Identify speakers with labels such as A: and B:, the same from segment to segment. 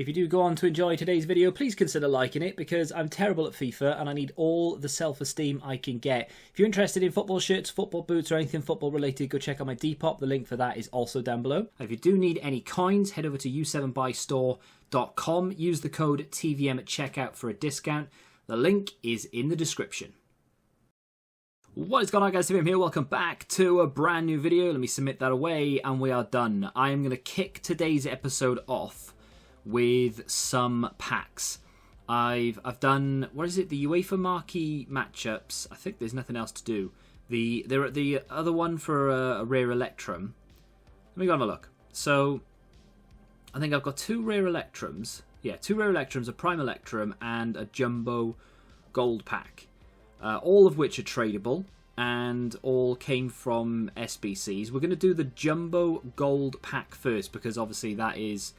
A: If you do go on to enjoy today's video, please consider liking it because I'm terrible at FIFA and I need all the self-esteem I can get. If you're interested in football shirts, football boots or anything football related, go check out my Depop. The link for that is also down below. If you do need any coins, head over to u7buystore.com. Use the code TVM at checkout for a discount. The link is in the description. What is going on, guys? TVM here. Welcome back to a brand new video. Let me submit that away and we are done. I am going to kick today's episode off with some packs. I've done, what is it, the UEFA marquee matchups. I think there's nothing else to do. The other one for a rare Electrum. Let me go have a look. So I think I've got two rare Electrums. Yeah, two rare Electrums, a prime Electrum and a jumbo gold pack. All of which are tradable and all came from SBCs. We're going to do the jumbo gold pack first because obviously that is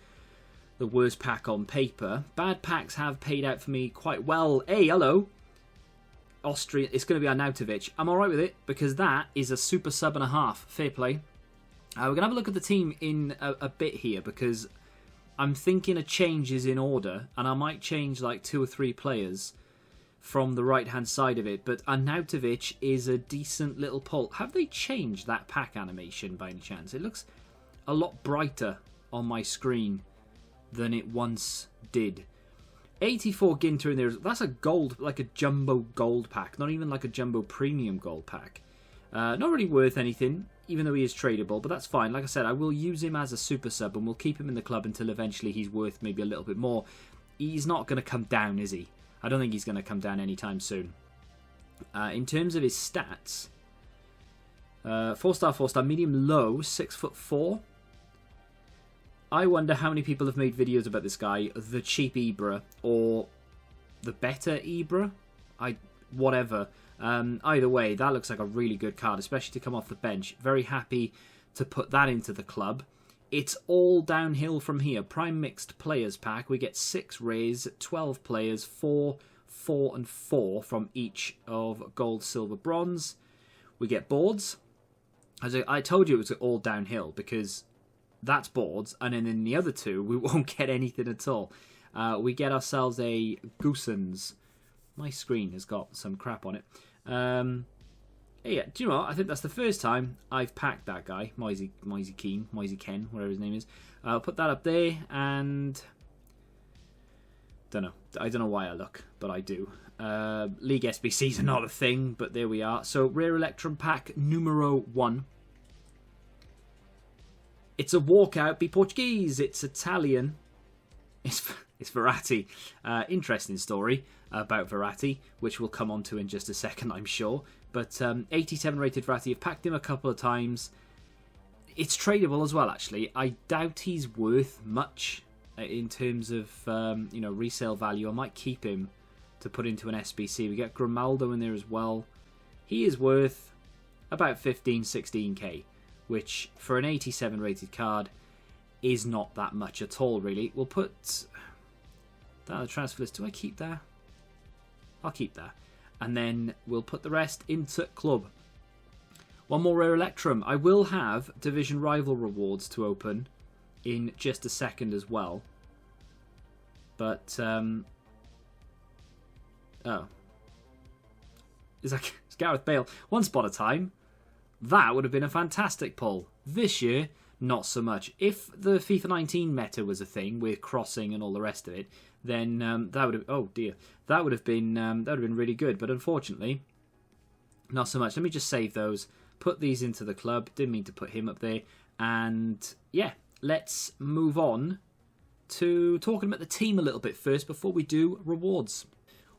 A: the worst pack on paper. Bad packs have paid out for me quite well. Hey, hello. Austria. It's going to be Arnautovic. I'm alright with it because that is a super sub and a half. Fair play. We're going to have a look at the team in a bit here because I'm thinking a change is in order and I might change like 2 or 3 players from the right hand side of it, but Arnautovic is a decent little pull. Have they changed that pack animation by any chance? It looks a lot brighter on my screen than it once did. 84 Ginter in there. That's a gold, like a jumbo gold pack, not even like a jumbo premium gold pack. Not really worth anything, even though he is tradable, but that's fine. Like I said, I will use him as a super sub and we'll keep him in the club until eventually he's worth maybe a little bit more. He's not going to come down, is he? I don't think he's going to come down anytime soon. In terms of his stats, 4-star, medium low, 6'4". I wonder how many people have made videos about this guy, the cheap Ibra or the better Ibra. Whatever. Either way, that looks like a really good card, especially to come off the bench. Very happy to put that into the club. It's all downhill from here. Prime Mixed Players Pack. We get 6 rays, 12 players, 4, 4 and 4 from each of gold, silver, bronze. We get boards. As I told you, it was all downhill because that's boards. And then in the other two, we won't get anything at all. We get ourselves a Goosens. My screen has got some crap on it. Yeah, do you know what? I think that's the first time I've packed that guy, Moisey Ken, whatever his name is. I'll put that up there, and I don't know why I look, but I do. League SBCs are not a thing, but there we are. So rare Electrum pack numero 1. It's a walkout. Be Portuguese. It's Italian. It's Verratti. Interesting story about Verratti, which we'll come on to in just a second, I'm sure. But 87 rated Verratti. I've packed him a couple of times. It's tradable as well, actually. I doubt he's worth much in terms of resale value. I might keep him to put into an SBC. We get Grimaldo in there as well. He is worth about 15, 16k, which for an 87 rated card is not that much at all, really. We'll put that on the transfer list. Do I keep that? I'll keep that. And then we'll put the rest into club. One more rare Electrum. I will have division rival rewards to open in just a second as well. But, oh. It's Gareth Bale. Once upon a time, that would have been a fantastic pull. This year, not so much. If the FIFA 19 meta was a thing with crossing and all the rest of it, then that would have, oh dear, that would have been really good. But unfortunately, not so much. Let me just save those. Put these into the club. Didn't mean to put him up there. And yeah, let's move on to talking about the team a little bit first before we do rewards.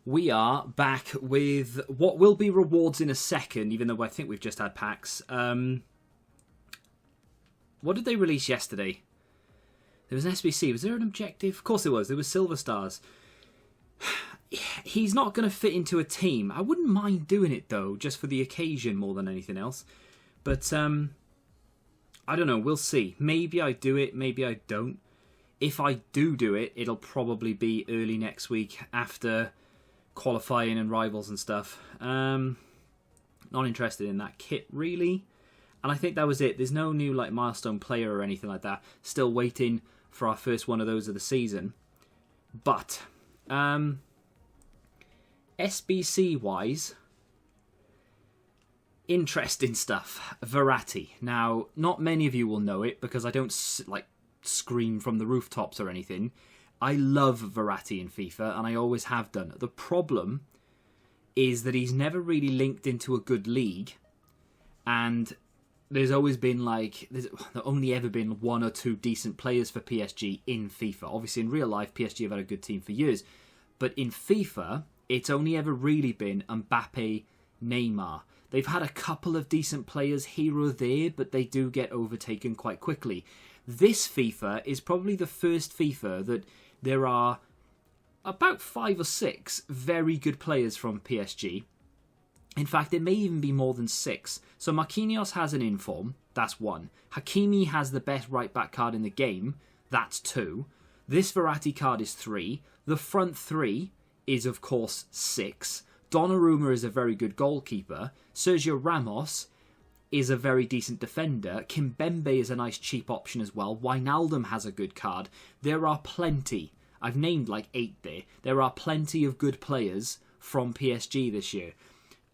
A: We are back with what will be rewards in a second, even though I think we've just had packs. What did they release yesterday? There was an SBC. Was there an objective? Of course there was. There was Silver Stars. He's not going to fit into a team. I wouldn't mind doing it, though, just for the occasion more than anything else. But, I don't know. We'll see. Maybe I do it. Maybe I don't. If I do it, it'll probably be early next week after qualifying and rivals and stuff. Not interested in that kit, really. And I think that was it. There's no new like milestone player or anything like that. Still waiting for our first one of those of the season. But SBC-wise, interesting stuff. Verratti. Now, not many of you will know it because I don't like scream from the rooftops or anything. I love Verratti in FIFA, and I always have done. The problem is that he's never really linked into a good league, and there's always been there's only ever been one or two decent players for PSG in FIFA. Obviously, in real life, PSG have had a good team for years, but in FIFA, it's only ever really been Mbappe, Neymar. They've had a couple of decent players here or there, but they do get overtaken quite quickly. This FIFA is probably the first FIFA that there are about 5 or 6 very good players from PSG. In fact, it may even be more than 6. So Marquinhos has an inform, that's 1. Hakimi has the best right-back card in the game, that's 2. This Verratti card is 3. The front 3 is, of course, 6. Donnarumma is a very good goalkeeper. Sergio Ramos is a very decent defender. Kimpembe is a nice cheap option as well. Wijnaldum has a good card. There are plenty. I've named like 8 there. There are plenty of good players from PSG this year.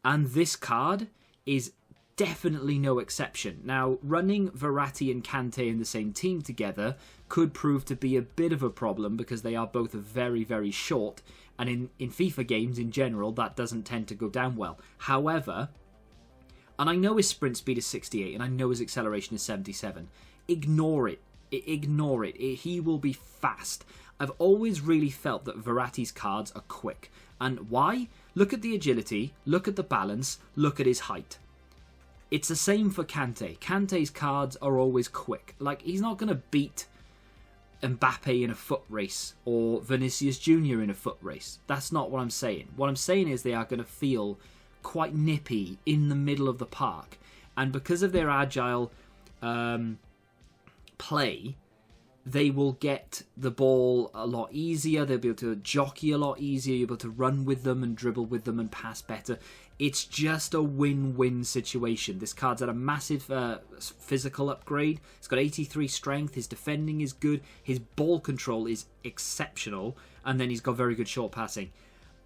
A: And this card is definitely no exception. Now, running Verratti and Kante in the same team together could prove to be a bit of a problem because they are both very, very short. And in FIFA games in general, that doesn't tend to go down well. However, and I know his sprint speed is 68 and I know his acceleration is 77. Ignore it. Ignore it. He will be fast. I've always really felt that Verratti's cards are quick. And why? Look at the agility, look at the balance, look at his height. It's the same for Kante. Kante's cards are always quick. Like, he's not going to beat Mbappe in a foot race or Vinicius Jr. in a foot race. That's not what I'm saying. What I'm saying is they are going to feel quite nippy in the middle of the park. And because of their agile play, they will get the ball a lot easier. They'll be able to jockey a lot easier. You'll be able to run with them and dribble with them and pass better. It's just a win-win situation. This card's had a massive physical upgrade. It's got 83 strength. His defending is good. His ball control is exceptional. And then he's got very good short passing.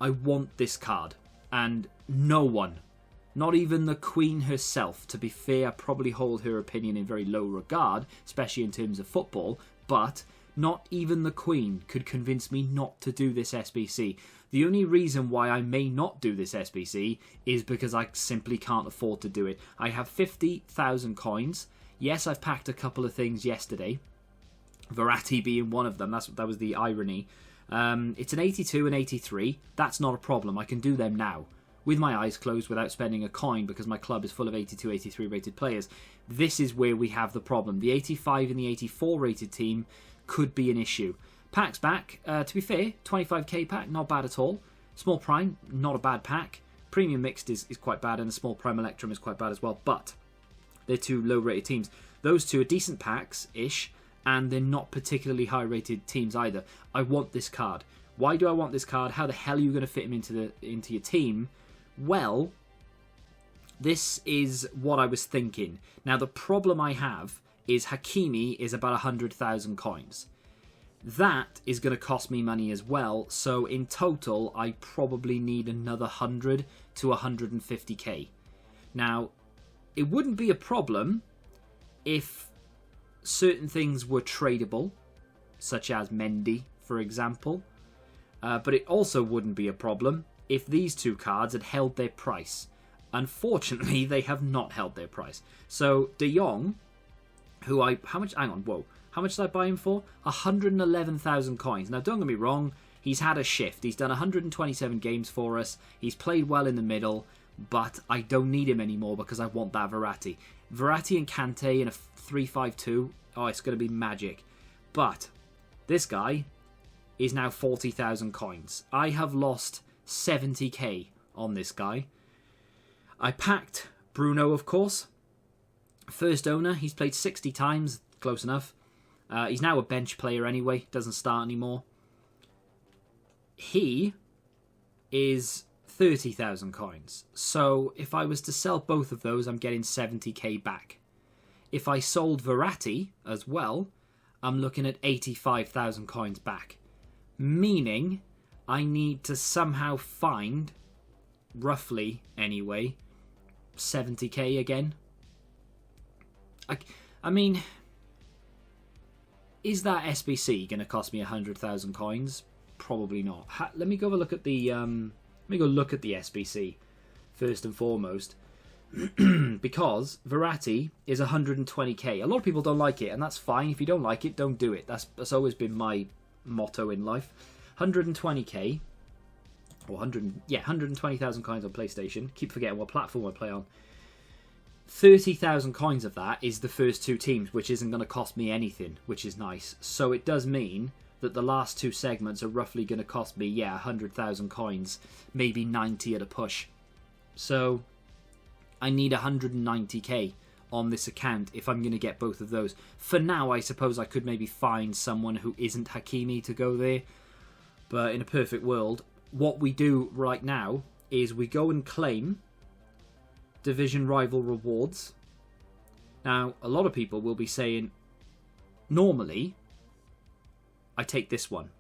A: I want this card. And no one, not even the Queen herself, to be fair, I probably hold her opinion in very low regard, especially in terms of football, but not even the Queen could convince me not to do this SBC. The only reason why I may not do this SBC is because I simply can't afford to do it. I have 50,000 coins. Yes, I've packed a couple of things yesterday, Verratti being one of them. That was the irony. It's an 82 and 83. That's not a problem. I can do them now with my eyes closed without spending a coin because my club is full of 82, 83 rated players. This is where we have the problem. The 85 and the 84 rated team could be an issue. Packs back, to be fair, 25k pack, not bad at all. Small Prime, not a bad pack. Premium Mixed is quite bad, and the Small Prime Electrum is quite bad as well, but they're 2 low rated teams. Those 2 are decent packs-ish, and they're not particularly high rated teams either. I want this card. Why do I want this card? How the hell are you going to fit him into your team? Well, this is what I was thinking. Now, the problem I have is Hakimi is about 100,000 coins. That is going to cost me money as well, so in total, I probably need another 100 to 150k. Now, it wouldn't be a problem if certain things were tradable, such as Mendy, for example, but it also wouldn't be a problem if these 2 cards had held their price. Unfortunately, they have not held their price. So, De Jong, how much did I buy him for? 111,000 coins. Now, don't get me wrong, he's had a shift. He's done 127 games for us. He's played well in the middle, but I don't need him anymore because I want that Verratti. Verratti and Kante in a 3-5-2, oh, it's going to be magic. But this guy is now 40,000 coins. I have lost 70k on this guy. I packed Bruno, of course. First owner, he's played 60 times, close enough. He's now a bench player anyway, doesn't start anymore. He is 30,000 coins. So if I was to sell both of those, I'm getting 70k back. If I sold Verratti as well, I'm looking at 85,000 coins back. meaning I need to somehow find, roughly anyway, 70k again. I mean, is that SBC going to cost me 100,000 coins? Probably not. Let me go have a look at the let me go look at the SBC first and foremost. Because Verratti is 120k. A lot of people don't like it, and that's fine. If you don't like it, don't do it. That's always been my motto in life. 120k, or 120,000 coins on PlayStation. Keep forgetting what platform I play on. 30,000 coins of that is the first two teams, which isn't going to cost me anything, which is nice. So it does mean that the last two segments are roughly going to cost me, 100,000 coins, maybe 90 at a push. So I need 190k on this account if I'm going to get both of those. For now, I suppose I could maybe find someone who isn't Hakimi to go there. But in a perfect world, what we do right now is we go and claim division rival rewards. Now, a lot of people will be saying, normally, I take this one,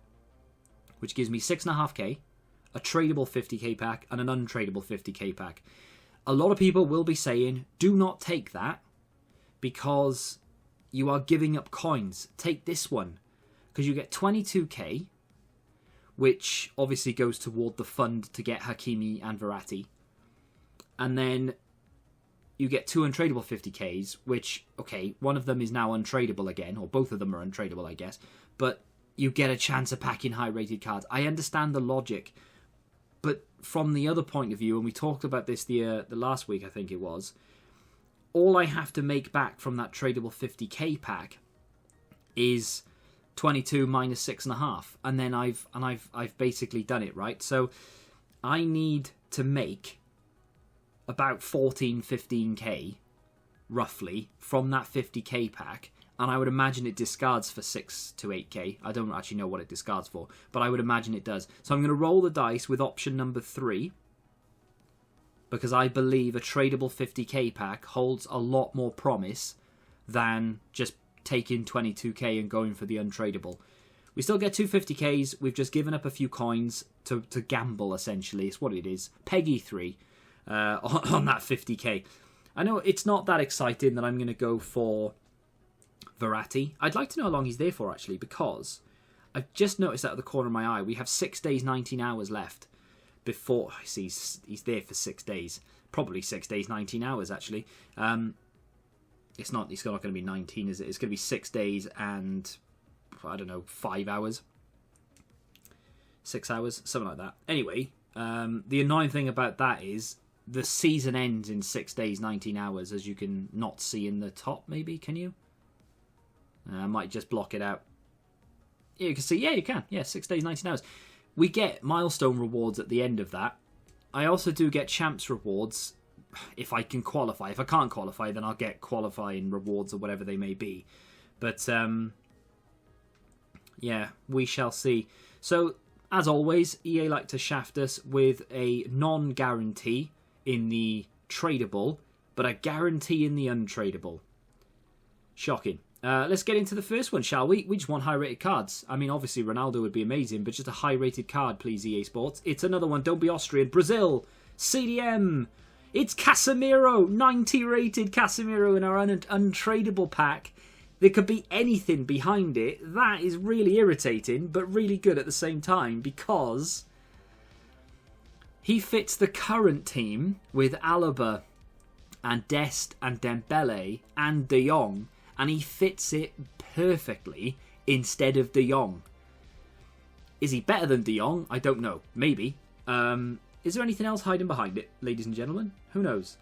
A: which gives me 6.5k, a tradable 50k pack, and an untradable 50k pack. A lot of people will be saying, do not take that because you are giving up coins. Take this one because you get 22k, which obviously goes toward the fund to get Hakimi and Verratti. And then you get two untradeable 50ks, which, okay, one of them is now untradeable again, or both of them are untradeable, I guess. But you get a chance of packing high-rated cards. I understand the logic. But from the other point of view, and we talked about this the last week, I think it was, all I have to make back from that tradable 50k pack is 22 minus 6.5, and then I've basically done it, right? So I need to make about 15k roughly from that 50k pack. And I would imagine it discards for 6 to 8k. I don't actually know what it discards for, but I would imagine it does. So I'm going to roll the dice with option number 3, because I believe a tradable 50k pack holds a lot more promise than just taking 22k and going for the untradable. We still get two 50ks. We've just given up a few coins to gamble, essentially. It's what it is. Peggy 3 on that 50k. I know it's not that exciting that I'm going to go for Verratti. I'd like to know how long he's there for, actually, because I've just noticed out of the corner of my eye we have 6 days, 19 hours left before... I see he's there for 6 days. Probably 6 days, 19 hours, actually. It's not going to be 19, is it? It's going to be 6 days and, I don't know, 5 hours. 6 hours, something like that. Anyway, the annoying thing about that is the season ends in 6 days, 19 hours, as you can not see in the top, maybe, can you? I might just block it out. Yeah, you can see. Yeah, you can. Yeah, 6 days, 19 hours. We get milestone rewards at the end of that. I also do get champs rewards if I can qualify. If I can't qualify, then I'll get qualifying rewards or whatever they may be. But, yeah, we shall see. So, as always, EA like to shaft us with a non-guarantee in the tradable, but a guarantee in the untradable. Shocking. Let's get into the first one, shall we? We just want high-rated cards. I mean, obviously, Ronaldo would be amazing, but just a high-rated card, please, EA Sports. It's another one. Don't be Austrian. Brazil. CDM. It's Casemiro. 90-rated Casemiro in our untradable pack. There could be anything behind it. That is really irritating, but really good at the same time, because he fits the current team with Alaba and Dest and Dembele and De Jong, and he fits it perfectly instead of De Jong. Is he better than De Jong? I don't know. Maybe. Is there anything else hiding behind it, ladies and gentlemen? Who knows?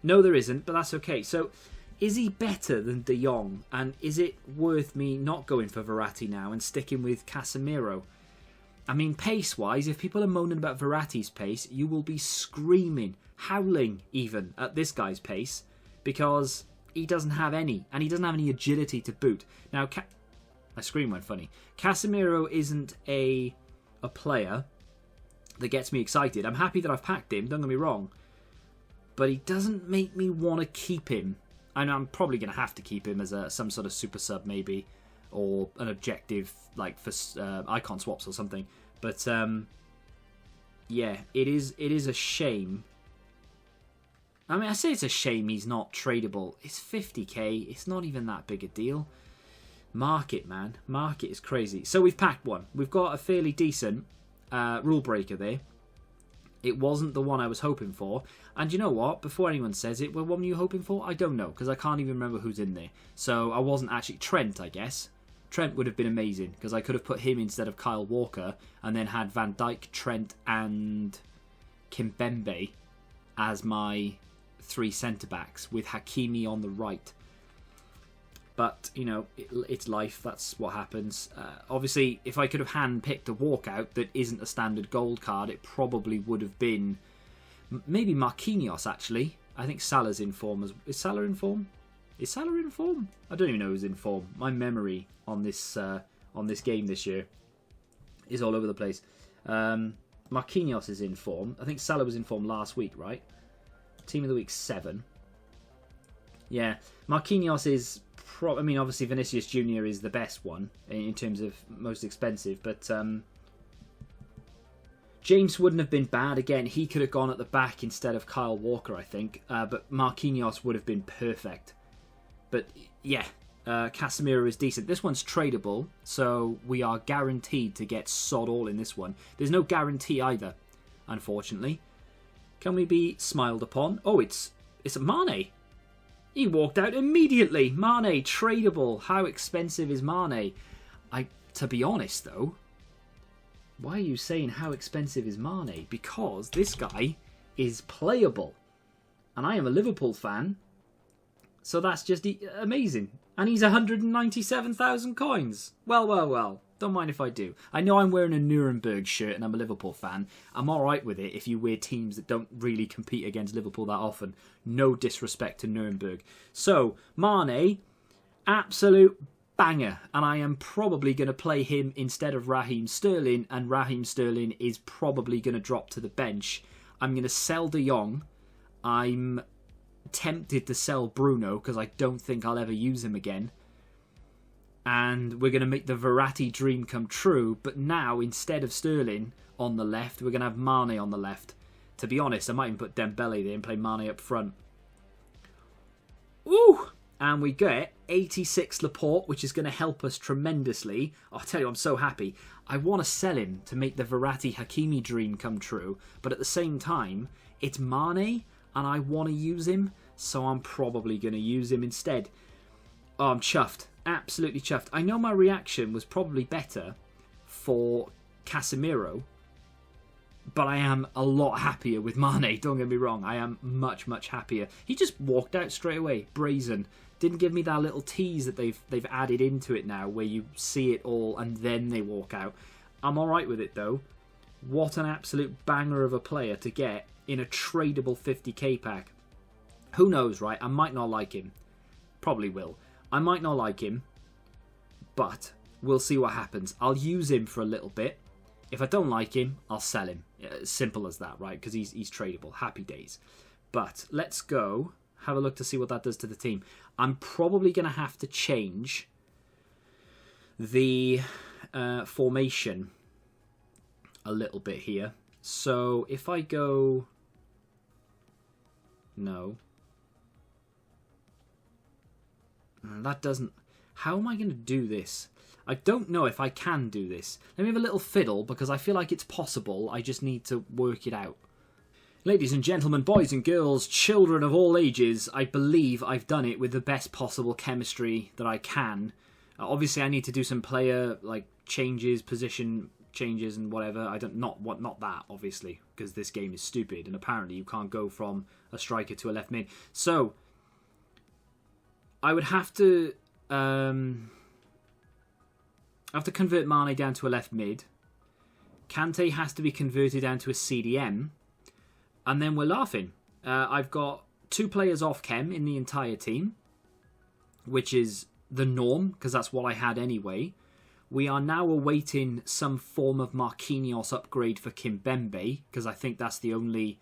A: No, there isn't, but that's okay. So, is he better than De Jong? And is it worth me not going for Verratti now and sticking with Casemiro? I mean, pace-wise, if people are moaning about Verratti's pace, you will be screaming, howling even, at this guy's pace, because he doesn't have any, and he doesn't have any agility to boot. Now, my screen went funny. Casemiro isn't a player that gets me excited. I'm happy that I've packed him, don't get me wrong, but he doesn't make me want to keep him. And I'm probably going to have to keep him as some sort of super sub, maybe. or an objective like for icon swaps or something. But yeah, it is a shame. I mean, I say it's a shame he's not tradable. It's 50k. It's not even that big a deal. Market, man. Market is crazy. So we've packed one. We've got a fairly decent rule breaker there. It wasn't the one I was hoping for. And you know what? Before anyone says it, well, what were you hoping for? I don't know, because I can't even remember who's in there. So I wasn't actually... Trent, I guess. Trent would have been amazing, because I could have put him instead of Kyle Walker, and then had Van Dijk, Trent, and Kimpembe as my 3 centre-backs, with Hakimi on the right. But, you know, it's life. That's what happens. Obviously, if I could have hand-picked a walkout that isn't a standard gold card, it probably would have been maybe Marquinhos, actually. I think Salah's in form. Is Salah in form? Is Salah in form? I don't even know who's in form. My memory on this game this year is all over the place. Marquinhos is in form. I think Salah was in form last week, right? Team of the week 7. Yeah, Marquinhos is... I mean, obviously Vinicius Jr. is the best one in terms of most expensive, but James wouldn't have been bad. Again, he could have gone at the back instead of Kyle Walker, I think, but Marquinhos would have been perfect. But yeah, Casemiro is decent. This one's tradable, so we are guaranteed to get sod all in this one. There's no guarantee either, unfortunately. Can we be smiled upon? Oh, it's Mane. He walked out immediately. Mane, tradable. How expensive is Mane? To be honest, though, why are you saying how expensive is Mane? Because this guy is playable. And I am a Liverpool fan. So that's just amazing. And he's 197,000 coins. Well, well, well. Don't mind if I do. I know I'm wearing a Nuremberg shirt and I'm a Liverpool fan. I'm alright with it if you wear teams that don't really compete against Liverpool that often. No disrespect to Nuremberg. So, Mane, absolute banger. And I am probably going to play him instead of Raheem Sterling. And Raheem Sterling is probably going to drop to the bench. I'm going to sell De Jong. I'm tempted to sell Bruno because I don't think I'll ever use him again. And we're going to make the Verratti dream come true. But now, instead of Sterling on the left, we're going to have Mane on the left. To be honest, I might even put Dembele there and play Mane up front. Ooh! And we get 86 Laporte, which is going to help us tremendously. I'll tell you, I'm so happy. I want to sell him to make the Verratti Hakimi dream come true. But at the same time, it's Mane, and I want to use him. So I'm probably going to use him instead. Oh, I'm chuffed. Absolutely chuffed. I know my reaction was probably better for Casemiro, but I am a lot happier with Mane, don't get me wrong. I am much, much happier. He just walked out straight away, brazen. Didn't give me that little tease that they've added into it now, where you see it all and then they walk out. I'm alright with it, though. What an absolute banger of a player to get in a tradable 50k pack. Who knows, right? I might not like him. Probably will. I might not like him, but we'll see what happens. I'll use him for a little bit. If I don't like him, I'll sell him. Simple as that, right? Because he's tradable. Happy days. But let's go have a look to see what that does to the team. I'm probably going to have to change the formation a little bit here. So if I go... No. That doesn't... How am I going to do this? I don't know if I can do this. Let me have a little fiddle, because I feel like it's possible. I just need to work it out. Ladies and gentlemen, boys and girls, children of all ages, I believe I've done it with the best possible chemistry that I can. Obviously, I need to do some player changes, position changes and whatever. Not that, obviously, because this game is stupid, and apparently you can't go from a striker to a left mid. So... I would have to convert Mane down to a left mid. Kante has to be converted down to a CDM. And then we're laughing. I've got 2 players off chem in the entire team, which is the norm, because that's what I had anyway. We are now awaiting some form of Marquinhos upgrade for Kimpembe, because I think that's the only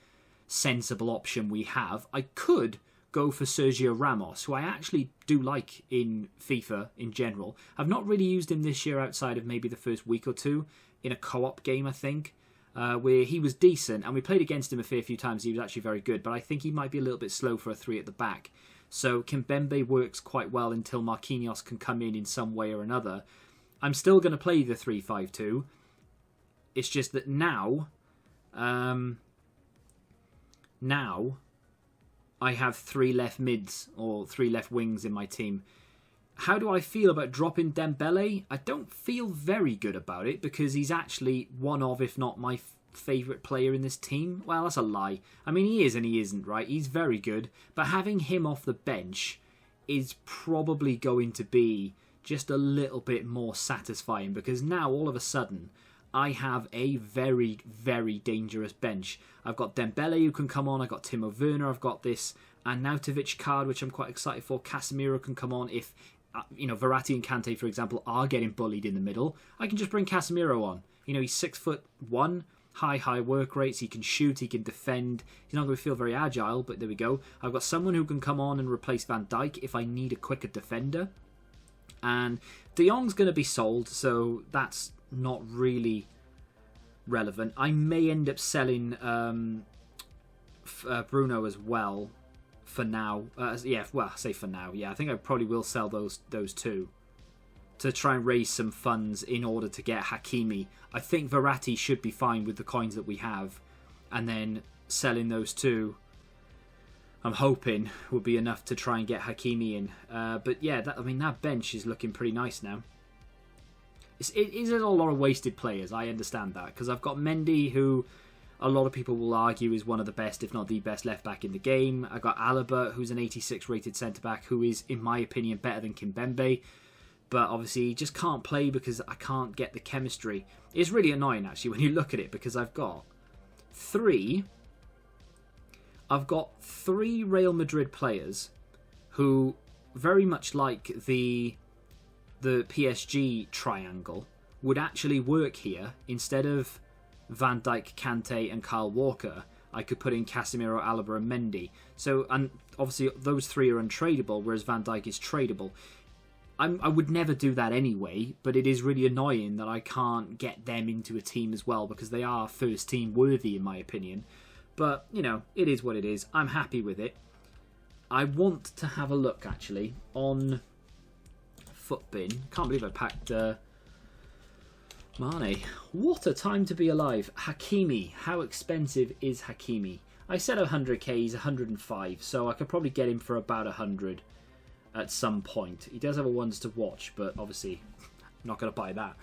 A: sensible option we have. I could go for Sergio Ramos, who I actually do like in FIFA in general. I've not really used him this year outside of maybe the first week or two in a co-op game, I think, where he was decent, and we played against him a fair few times. He was actually very good, but I think he might be a little bit slow for a 3 at the back. So Kimpembe works quite well until Marquinhos can come in some way or another. I'm still going to play the 3-5-2. It's just that now I have 3 left mids or 3 left wings in my team. How do I feel about dropping Dembele? I don't feel very good about it because he's actually one of, if not my favourite player in this team. Well, that's a lie. I mean, he is and he isn't, right? He's very good. But having him off the bench is probably going to be just a little bit more satisfying because now, all of a sudden, I have a very, very dangerous bench. I've got Dembele who can come on. I've got Timo Werner. I've got this Arnautovic card, which I'm quite excited for. Casemiro can come on if, Verratti and Kante, for example, are getting bullied in the middle. I can just bring Casemiro on. He's 6'1", high work rates. He can shoot. He can defend. He's not going to feel very agile, but there we go. I've got someone who can come on and replace Van Dijk if I need a quicker defender. And De Jong's going to be sold, so that's not really relevant. I may end up selling Bruno as well for now. I say for now. Yeah, I think I probably will sell those two to try and raise some funds in order to get Hakimi. I think Verratti should be fine with the coins that we have, and then selling those two, I'm hoping, will be enough to try and get Hakimi in. But yeah, that bench is looking pretty nice now. It is a lot of wasted players, I understand that, because I've got Mendy, who a lot of people will argue is one of the best, if not the best, left-back in the game. I've got Alaba, who's an 86 rated centre-back, who is, in my opinion, better than Kimpembe. But obviously, he just can't play because I can't get the chemistry. It's really annoying, actually, when you look at it, because I've got three Real Madrid players who, very much like the PSG triangle, would actually work here. Instead of Van Dijk, Kante and Kyle Walker, I could put in Casemiro, Alaba and Mendy. So, and obviously those 3 are untradeable, whereas Van Dijk is tradable. I would never do that anyway, but it is really annoying that I can't get them into a team as well, because they are first team worthy in my opinion. But, it is what it is. I'm happy with it. I want to have a look, actually, on Footbin. Can't believe I packed Mane. What a time to be alive. Hakimi. How expensive is Hakimi? I said 100k, he's 105, so I could probably get him for about 100 at some point. He does have a ones to watch, but obviously I'm not going to buy that.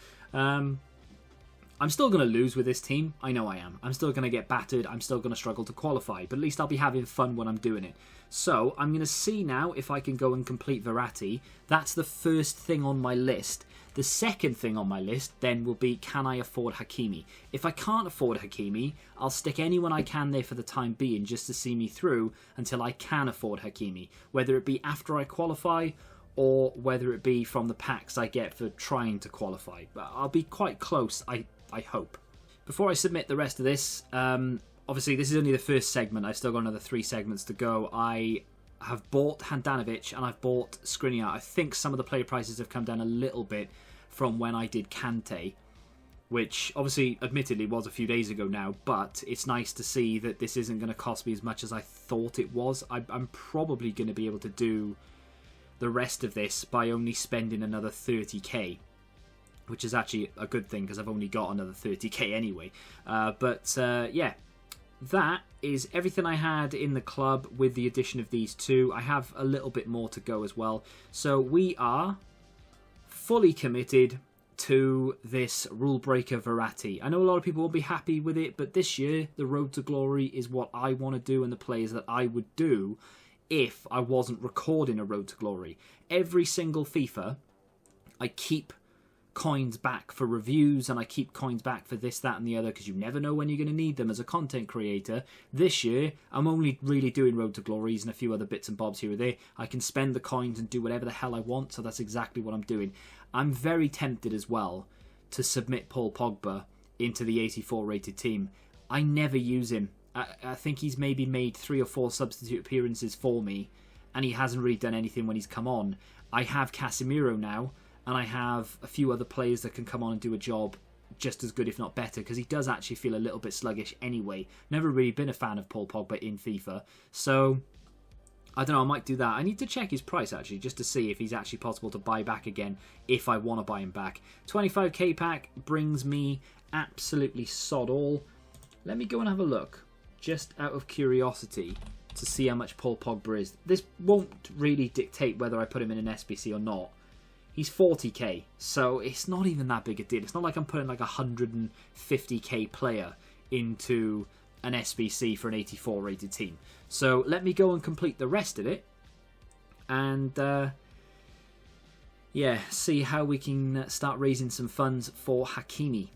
A: I'm still going to lose with this team. I know I am. I'm still going to get battered. I'm still going to struggle to qualify, but at least I'll be having fun when I'm doing it. So I'm going to see now if I can go and complete Verratti. That's the first thing on my list. The second thing on my list then will be, can I afford Hakimi? If I can't afford Hakimi, I'll stick anyone I can there for the time being just to see me through until I can afford Hakimi. Whether it be after I qualify or whether it be from the packs I get for trying to qualify. But I'll be quite close, I hope. Before I submit the rest of this, obviously this is only the first segment. I've still got another 3 segments to go. I have bought Handanovic and I've bought Skriniar. I think some of the player prices have come down a little bit from when I did Kante, which obviously admittedly was a few days ago now, but it's nice to see that this isn't going to cost me as much as I thought it was. I'm probably going to be able to do the rest of this by only spending another 30k, which is actually a good thing because I've only got another 30k anyway. Yeah, that is everything I had in the club with the addition of these 2. I have a little bit more to go as well. So we are fully committed to this rule breaker Verratti. I know a lot of people won't be happy with it, but this year the road to glory is what I want to do and the players that I would do if I wasn't recording a road to glory. Every single FIFA, I keep coins back for reviews and I keep coins back for this, that and the other, because you never know when you're going to need them as a content creator. This year I'm only really doing road to glories and a few other bits and bobs here or there. I can spend the coins and do whatever the hell I want, so that's exactly what I'm doing. I'm very tempted as well to submit Paul Pogba into the 84 rated team. I never use him I think he's maybe made 3 or 4 substitute appearances for me, and he hasn't really done anything when he's come on. I have Casemiro now, and I have a few other players that can come on and do a job just as good, if not better, because he does actually feel a little bit sluggish anyway. Never really been a fan of Paul Pogba in FIFA, so I don't know, I might do that. I need to check his price, actually, just to see if he's actually possible to buy back again, if I want to buy him back. 25k pack brings me absolutely sod all. Let me go and have a look, just out of curiosity, to see how much Paul Pogba is. This won't really dictate whether I put him in an SBC or not. He's 40k, so it's not even that big a deal. It's not like I'm putting like a 150k player into an SBC for an 84 rated team. So let me go and complete the rest of it, and yeah, see how we can start raising some funds for Hakimi.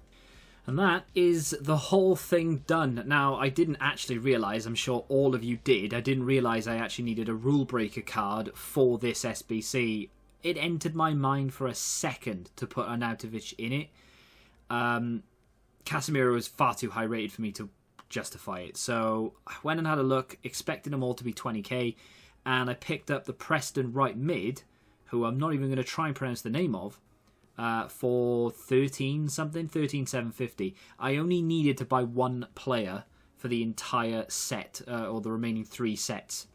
A: And that is the whole thing done. Now, I didn't actually realise, I'm sure all of you did, I didn't realise I actually needed a rule breaker card for this SBC. It entered my mind for a second to put Arnautovic in it. Casemiro was far too high rated for me to justify it. So I went and had a look, expecting them all to be 20k, and I picked up the Preston right mid, who I'm not even going to try and pronounce the name of, for 13,750. I only needed to buy 1 player for the entire set, or the remaining 3 sets,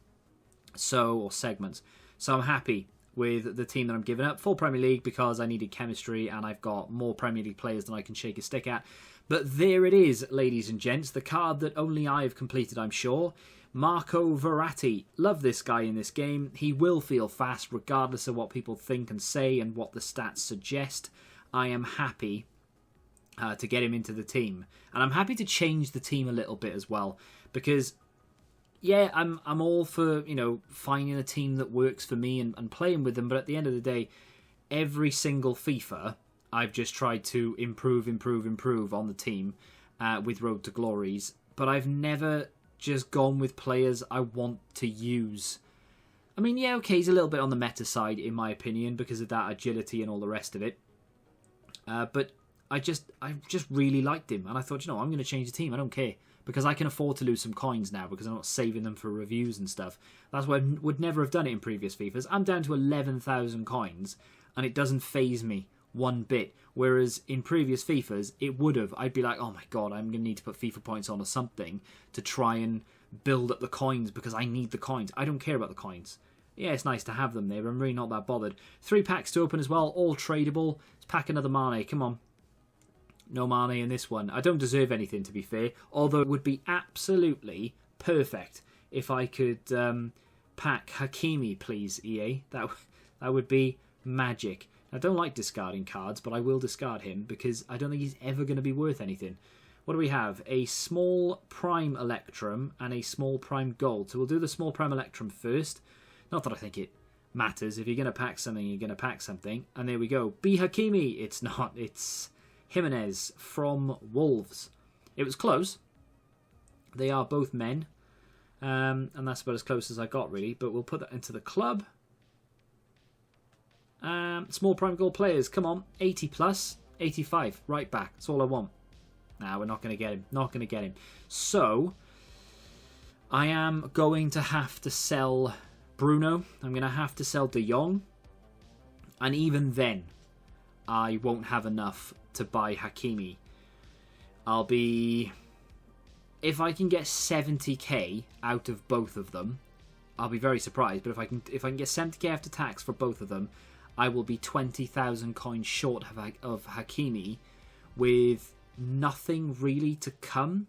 A: or segments. So I'm happy with the team that I'm giving up. Full Premier League because I needed chemistry, and I've got more Premier League players than I can shake a stick at. But there it is, ladies and gents, the card that only I have completed, I'm sure. Marco Verratti. Love this guy in this game. He will feel fast regardless of what people think and say and what the stats suggest. I am happy to get him into the team. And I'm happy to change the team a little bit as well, because yeah, I'm all for, you know, finding a team that works for me and playing with them, but at the end of the day, every single FIFA, I've just tried to improve on the team with Road to Glories, but I've never just gone with players I want to use. I mean, yeah, okay, he's a little bit on the meta side, in my opinion, because of that agility and all the rest of it. But I just really liked him, and I thought, you know, I'm going to change the team. I don't care, because I can afford to lose some coins now, because I'm not saving them for reviews and stuff. That's why I would never have done it in previous FIFAs. I'm down to 11,000 coins, and it doesn't faze me one bit. Whereas in previous FIFAs, it would have. I'd be like, oh my god, I'm going to need to put FIFA points on or something to try and build up the coins, because I need the coins. I don't care about the coins. Yeah, it's nice to have them there, but I'm really not that bothered. 3 packs to open as well, all tradable. Let's pack another Mane, come on. No Mane in this one. I don't deserve anything, to be fair, although it would be absolutely perfect if I could pack Hakimi, please, EA. That would be magic. I don't like discarding cards, but I will discard him because I don't think he's ever going to be worth anything. What do we have? A small prime Electrum and a small prime gold. So we'll do the small prime Electrum first. Not that I think it matters. If you're going to pack something, you're going to pack something. And there we go. Be Hakimi. It's not. It's Jimenez from Wolves. It was close. They are both men. And that's about as close as I got, really. But we'll put that into the club. Small prime gold players, come on, 80 plus, 85, right back, that's all I want. Nah, we're not going to get him, not going to get him. So, I am going to have to sell Bruno, I'm going to have to sell De Jong, and even then, I won't have enough to buy Hakimi. I'll be, if I can get 70k out of both of them, I'll be very surprised, but if I can get 70k after tax for both of them, I will be 20,000 coins short of Hakimi with nothing really to come.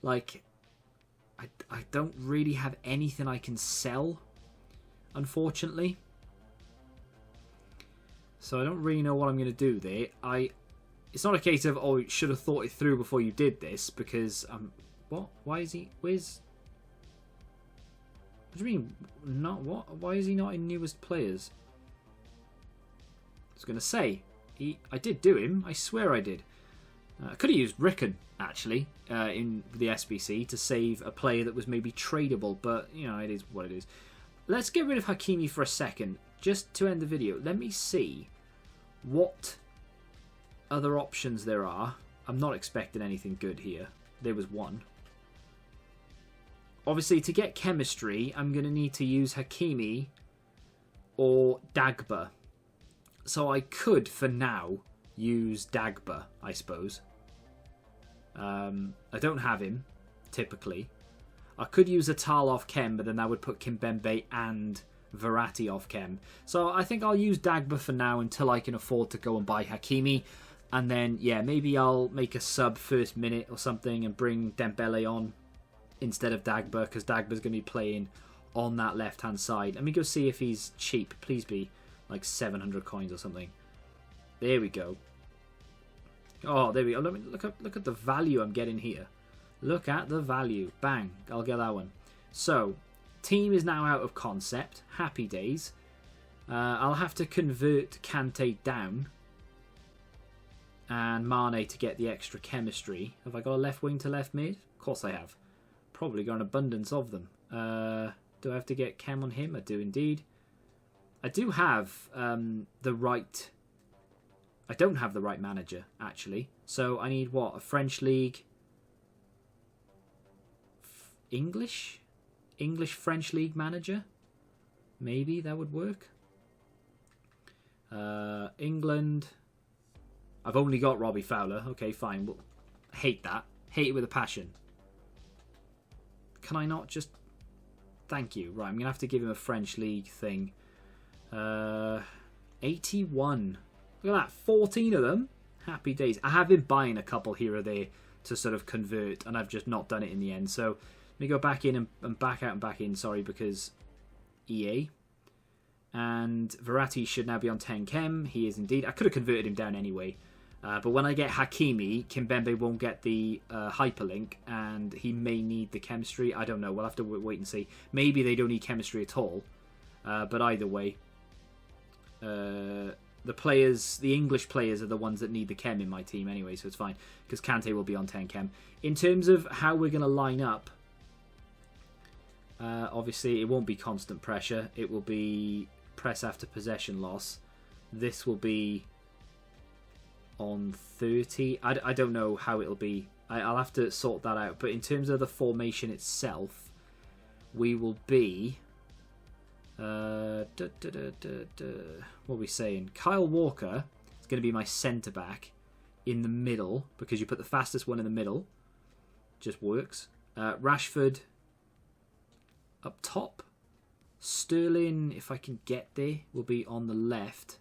A: Like, I don't really have anything I can sell, unfortunately. So I don't really know what I'm going to do there. It's not a case of, oh, you should have thought it through before you did this, because, what? Why is he, where's... What do you mean? Not what? Why is he not in newest players? I was going to say, I did do him. I swear I did. I could have used Rickon, actually, in the SBC to save a player that was maybe tradable, but, you know, it is what it is. Let's get rid of Hakimi for a second, just to end the video. Let me see what other options there are. I'm not expecting anything good here. There was one. obviously, to get chemistry, I'm going to need to use Hakimi or Dagba. So I could, for now, use Dagba, I suppose. I don't have him, typically. I could use a Tal off chem, but then that would put Kimpembe and Verratti off chem. So I think I'll use Dagba for now until I can afford to go and buy Hakimi. And then, yeah, maybe I'll make a sub first minute or something and bring Dembele on instead of Dagba, because Dagba's going to be playing on that left-hand side. Let me go see if he's cheap. Please be like 700 coins or something. There we go. Oh, there we go. Look at the value I'm getting here. Look at the value. Bang. I'll get that one. So, team is now out of concept. Happy days. I'll have to convert Kante down. And Mane to get the extra chemistry. Have I got a left wing to left mid? Of course I have. Probably got an abundance of them. Do I have to get chem on him? I do indeed. I do have the right... I don't have the right manager, actually. So I need, what, a French league... English French league manager? Maybe that would work. England... I've only got Robbie Fowler. Okay, fine. Well, hate that. Hate it with a passion. Can I not just... Thank you. Right, I'm going to have to give him a French league thing. 81. Look at that. 14 of them. Happy days. I have been buying a couple here or there to sort of convert, and I've just not done it in the end. So let me go back in and back out and back in. Sorry, because EA. And Verratti should now be on 10 chem. He is indeed. I could have converted him down anyway. But when I get Hakimi, Kimpembe won't get the hyperlink, and he may need the chemistry. I don't know. We'll have to wait and see. Maybe they don't need chemistry at all. But either way, the English players are the ones that need the chem in my team anyway, so it's fine. Because Kante will be on 10 chem. In terms of how we're going to line up, obviously it won't be constant pressure. It will be press after possession loss. This will be on 30. I don't know how it'll be. I'll have to sort that out. But in terms of the formation itself, we will be... what are we saying? Kyle Walker is going to be my centre-back in the middle, because you put the fastest one in the middle. Just works. Rashford up top. Sterling, if I can get there, will be on the left.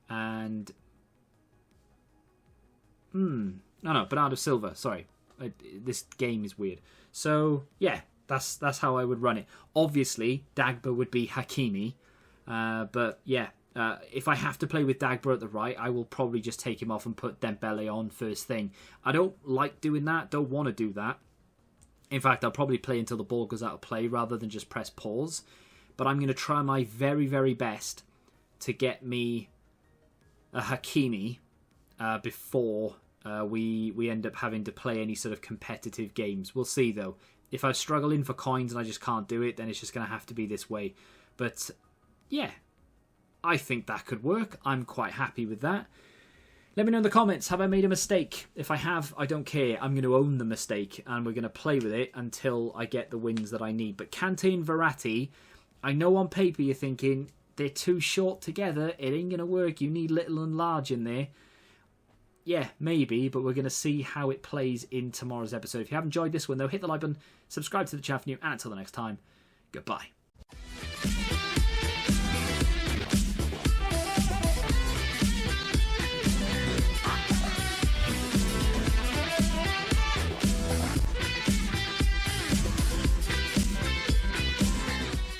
A: And... No, Bernardo Silva. Sorry. This game is weird. So, yeah, that's how I would run it. Obviously, Dagba would be Hakimi. But, yeah, if I have to play with Dagba at the right, I will probably just take him off and put Dembele on first thing. I don't like doing that. Don't want to do that. In fact, I'll probably play until the ball goes out of play rather than just press pause. But I'm going to try my very, very best to get me a Hakimi before we end up having to play any sort of competitive games. We'll see, though. If I struggle in for coins and I just can't do it, then it's just going to have to be this way. But, yeah, I think that could work. I'm quite happy with that. Let me know in the comments, have I made a mistake? If I have, I don't care. I'm going to own the mistake, and we're going to play with it until I get the wins that I need. But Kante and Verratti, I know on paper you're thinking, they're too short together. It ain't going to work. You need little and large in there. Yeah, maybe, but we're going to see how it plays in tomorrow's episode. If you have enjoyed this one, though, hit the like button, subscribe to the channel for new, and until the next time, goodbye.